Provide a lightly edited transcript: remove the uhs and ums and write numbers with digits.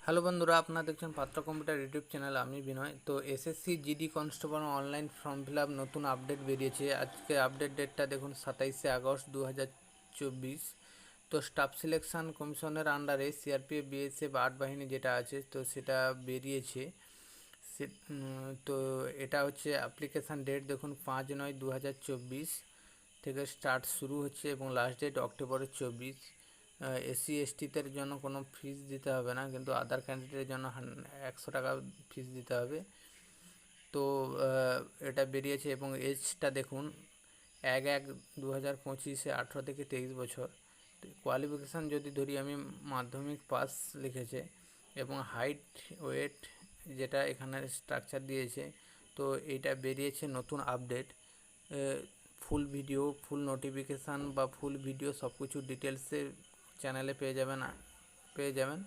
Hello বন্ধুরা, আপনারা দেখছেন পাত্র কম্পিউটার ইউটিউব চ্যানেল। আমি বিনয়। তো SSC GD constable online form fill up নতুন আপডেট বেরিয়েছে। আজকে আপডেট ডেটটা দেখুন 27 আগস্ট 2024। তো স্টাফ সিলেকশন কমিশনের আন্ডারে সিআরপিএফ বিএসএফ 8 বাহিনী যেটা আছে তো সেটা বেরিয়েছে। তো এটা হচ্ছে অ্যাপ্লিকেশান ডেট দেখুন 5/9/2024 থেকে স্টার্ট শুরু হচ্ছে এবং লাস্ট ডেট অক্টোবরের 24। এসসি এসটিদের জন্য কোনো ফিস দিতে হবে না, কিন্তু আদার ক্যান্ডিডেটের জন্য 100 টাকা ফিস দিতে হবে। তো এটা বেরিয়েছে এবং এজটা দেখুন 1/1/2025 18 থেকে 23 বছর। কোয়ালিফিকেশান যদি ধরি আমি, মাধ্যমিক পাস লিখেছে এবং হাইট ওয়েট যেটা এখানে স্ট্রাকচার দিয়েছে। তো এইটা বেরিয়েছে নতুন update. Full video, full notification বা ফুল ভিডিও সব কিছু ডিটেলসে চ্যানেলে পেয়ে যাবেন।